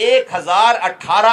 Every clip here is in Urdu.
1018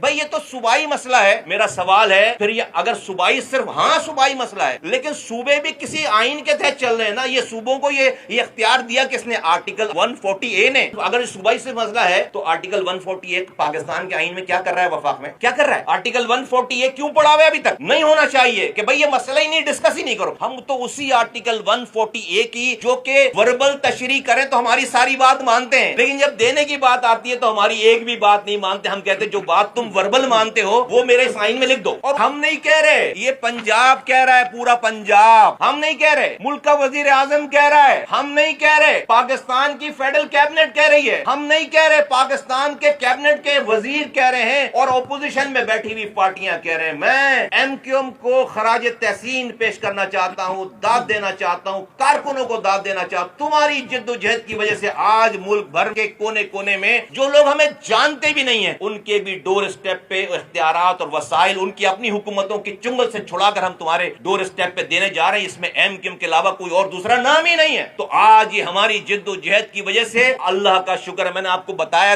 بھائی یہ تو صوبائی مسئلہ ہے. میرا سوال ہے پھر یہ اگر صوبائی صرف صوبائی مسئلہ ہے لیکن صوبے بھی کسی آئین کے تحت چل رہے ہیں نا. یہ صوبوں کو یہ اختیار دیا کس نے؟ آرٹیکل 140A نے. اگر صوبائی سے مسئلہ ہے تو آرٹیکل 140A پاکستان کے آئین میں کیا کر رہا ہے؟ وفاق میں کیا کر رہا ہے؟ آرٹیکل 140A کیوں پڑھا ہوا ہے ابھی تک؟ نہیں ہونا چاہیے کہ بھائی یہ مسئلہ ہی نہیں ڈسکس ہی نہیں کرو. ہم تو اسی آرٹیکل 140A کی جو کہ وربل تشریح کریں تو ہماری ساری بات مانتے ہیں لیکن جب دینے کی بات آتی ہے تو ہماری ایک بھی بات نہیں مانتے. ہم کہتے ہیں جو بات تم وربل مانتے ہو وہ میرے سائن میں لکھ دو. اور ہم نہیں کہہ رہے یہ پنجاب کہہ رہا ہے، پورا پنجاب. ہم نہیں کہہ رہے ملک کا وزیر اعظم کہہ رہا ہے. ہم نہیں کہہ رہے پاکستان کی فیڈرل کیبنٹ کہہ رہی ہے. ہم نہیں کہہ رہے پاکستان کے کیبنٹ کے وزیر کہہ رہے ہیں اور اپوزیشن میں بیٹھی ہوئی پارٹیاں کہہ رہے ہیں. میں ایم کیو ایم کو خراج تحسین پیش کرنا چاہتا ہوں، داد دینا چاہتا ہوں، کارکنوں کو داد دینا چاہتا ہوں. تمہاری جد و جہد کی وجہ سے آج ملک بھر کے کونے کونے میں جو لوگ ہمیں جانتے بھی نہیں ہیں ان کے بھی ڈور اسٹیپ پہ اختیارات اور وسائل ان کی اپنی حکومتوں کی چنگل سے چھڑا کر ہم تمہارے ڈور اسٹیپ پہ دینے جا رہے ہیں. اس میں ایم کیو ایم کے علاوہ کوئی اور دوسرا نام ہی نہیں ہے. تو آج یہ ہماری جد و جہد کی وجہ سے اللہ کا شکر ہے میں نے آپ کو بتایا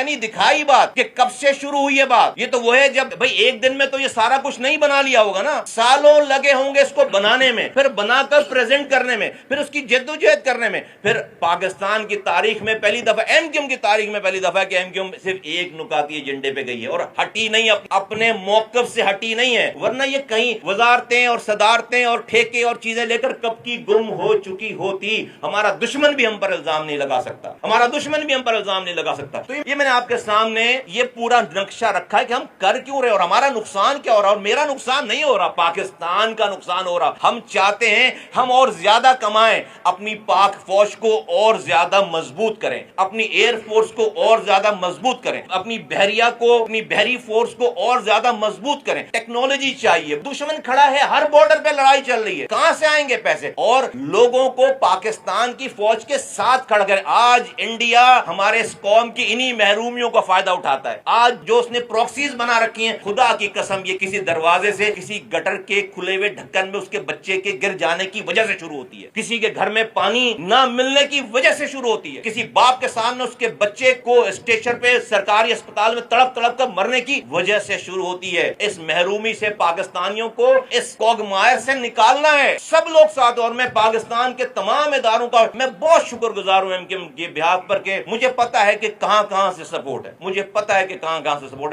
نہیں دکھائی بات کہ کب سے شروع ہوئی ہے بات. یہ تو وہ ہے جب بھائی ایک دن میں تو یہ سارا کچھ نہیں بنا لیا ہوگا نا، سالوں لگے ہوں گے اس کو بنانے میں، پھر بنا کر پریزنٹ کرنے میں، پھر اس کی جد و جہد کرنے میں. پھر پاکستان کی تاریخ میں پہلی دفعہ ایم کیو ایم کی تاریخ میں پہلی دفعہ کہ ایم کیو ایم صرف ایک نکاتی ایجنڈے پہ گئی ہے اور ہٹی نہیں، اپنے موقف سے ہٹی نہیں ہے. ورنہ یہ کہیں وزارتیں اور صدارتیں اور ٹھیکے اور چیزیں لے کر کب کی گم ہو چکی ہوتی. ہمارا دشمن بھی ہم پر الزام نہیں لگا سکتا، تو یہ میں نے آپ کے سامنے یہ پورا نقشہ رکھا ہے کہ ہم کر کیوں رہے اور ہمارا نقصان کیا ہو رہا. اور میرا نقصان نہیں ہو رہا، پاکستان کا نقصان ہو رہا. ہم چاہتے ہیں ہم اور زیادہ کمائیں، اپنی پاک فوج کو اور زیادہ مضبوط کریں، اپنی ایئر فورس کو اور زیادہ مضبوط کریں، اپنی بحری فورس کو اور زیادہ مضبوط کریں. ٹیکنالوجی چاہیے. دشمن کھڑا ہے، ہر بارڈر پہ لڑائی چل رہی ہے، کہاں سے آئیں گے پیسے؟ اور لوگوں کو پاکستان کی فوج کے ساتھ کھڑا کریں. آج انڈیا ہمارے اس قوم کی انہی محرومیوں کا فائدہ اٹھاتا ہے. آج جو اس نے پروکسیز بنا رکھی ہیں، خدا کی قسم یہ کسی دروازے سے، کسی گٹر کے کھلے ہوئے ڈھکن میں اس کے بچے کے گر جانے کی وجہ سے شروع ہوتی ہے، کسی کے گھر میں پانی نہ ملنے کی وجہ سے شروع ہوتی ہے، کسی باپ کے سامنے اس کے بچے کو اسٹیشن پہ سرکاری اسپتال میں تڑپ تڑپ کر مرنے کی وجہ سے شروع ہوتی ہے. اس محرومی سے پاکستانیوں کو اس کوگمائر سے نکالنا ہے، سب لوگ ساتھ. اور میں پاکستان کے تمام اداروں کا میں بہت شکر گزار ہوں کے بہاف پر کہ مجھے پتا ہے کہ کہاں سے سپورٹ ہے.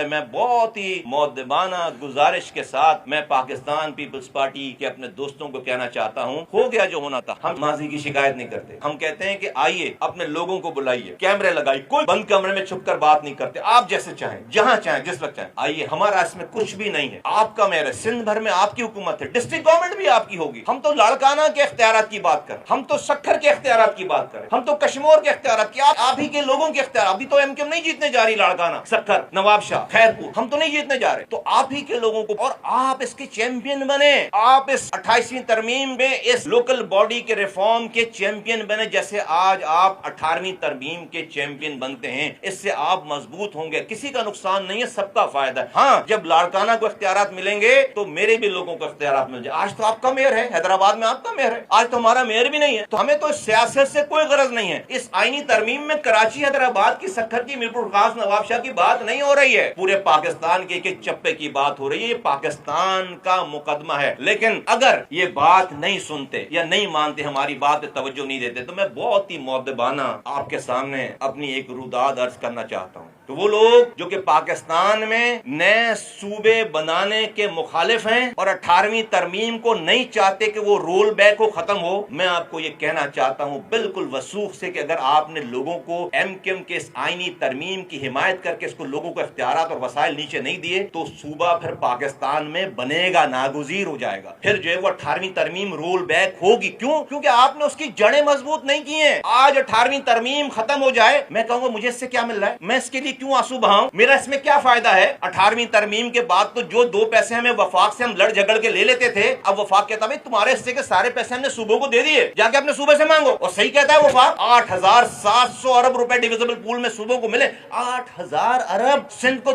میں بہت ہی مؤدبانہ گزارش کے ساتھ میں پاکستان پیپلز پارٹی کے اپنے دوستوں کو کہنا چاہتا ہوں، ہو گیا جو ہونا تھا. ہم ماضی کی شکایت نہیں کرتے. ہم کہتے ہیں کہ آئیے اپنے لوگوں کو بلائیے، کیمرے لگائیے، کوئی بند کمرے میں چھپ کر بات نہیں کرتے. آپ جیسے چاہیں، جہاں چاہیں، جس وقت چاہیں آئیے. ہمارا اس میں کچھ بھی نہیں ہے، آپ کا میئر ہے، سندھ بھر میں آپ کی حکومت ہے، ڈسٹرکٹ گورنمنٹ بھی آپ کی ہوگی. ہم تو لاڑکانہ کے اختیارات کی بات کر، ہم تو سکھر کے اختیارات کی بات کریں، ہم تو کشمور کے اختیارات کی، آپ ہی کے لوگوں کے اختیار. ابھی تو ایم کیو ایم نہیں جیتنے جا رہی لاڑکانہ، سکھر، نواب شاہ، خیرپور، ہم تو نہیں جیتنے جا رہے. تو آپ ہی کے لوگوں کو، اور آپ اس کے چیمپئن بنے. آپ اس 28ویں ترمیم میں اس لوکل باڈی کے ریفارم کے چیمپئن بنے جیسے آج آپ 18ویں ترمیم کے چیمپئن بنتے ہیں. اس سے آپ مضبوط ہوں گے. کسی کا نقصان نہیں ہے، سب کا فائدہ ہے. ہاں جب لاڑکانہ کو اختیارات ملیں گے تو میرے بھی لوگوں کو اختیارات مل جائے. آج تو آپ کا میئر ہے، حیدرآباد میں آپ کا میئر ہے، آج تو ہمارا میئر بھی نہیں ہے. تو ہمیں تو اس سیاست سے کوئی غرض نہیں ہے. اس آئینی ترمیم میں کراچی، حیدرآباد کی، سکھر کی، میرپور خاص، نواب شاہ کی بات نہیں ہو رہی ہے. پورے پاکستان کے ایک چپے کی بات ہو رہی ہے. یہ پاکستان کا مقدمہ ہے. لیکن اگر یہ بات نہیں سنتے یا نہیں مانتے، ہماری بات پہ توجہ نہیں دیتے، تو میں بہت ہی مؤدبانہ آپ کے سامنے اپنی ایک روداد عرض کرنا چاہتا ہوں. تو وہ لوگ جو کہ پاکستان میں نئے صوبے بنانے کے مخالف ہیں اور 18ویں ترمیم کو نہیں چاہتے کہ وہ رول بیک ہو، ختم ہو، میں آپ کو یہ کہنا چاہتا ہوں بالکل وثوق سے کہ اگر آپ نے لوگوں کو ایم کیو ایم کے اس آئینی ترمیم کی حمایت کر کے اس کو لوگوں کو اختیارات اور وسائل نیچے نہیں دیے تو صوبہ پھر پاکستان میں بنے گا، ناگزیر ہو جائے گا. پھر جو ہے وہ 18ویں ترمیم رول بیک ہوگی. کیوں؟ کیونکہ آپ نے اس کی جڑیں مضبوط نہیں کی ہیں. آج 18ویں ترمیم ختم ہو جائے، میں کہوں گا مجھے اس سے کیا مل رہا ہے، میں اس کے لیے کیوں آنسو بہاؤں، میرا اس میں کیا فائدہ ہے. 18ویں ترمیم کے بعد تو جو 2 پیسے ہمیں وفاق سے ہم لڑ جھگڑ کے لے لیتے تھے، اب وفاق کہتا ہے تمہارے حصے کے سارے پیسے ہم نے صوبوں کو دے دیے، جا کے اپنے صوبے سے مانگو. اور صحیح کہتا ہے وفاق، 8700 ارب روپے ڈیویزبل پول میں صوبوں کو ملے. 8000 ارب. سندھ کو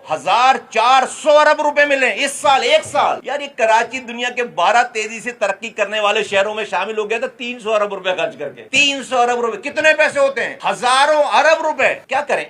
2400 ارب روپے ملے اس سال، ایک سال. یار یہ کراچی دنیا کے 12 تیزی سے ترقی کرنے والے شہروں میں شامل ہو گیا تھا 300 ارب روپے خرچ کر کے. 300 ارب روپے کتنے پیسے ہوتے ہیں؟ ہزاروں ارب روپے. کیا کریں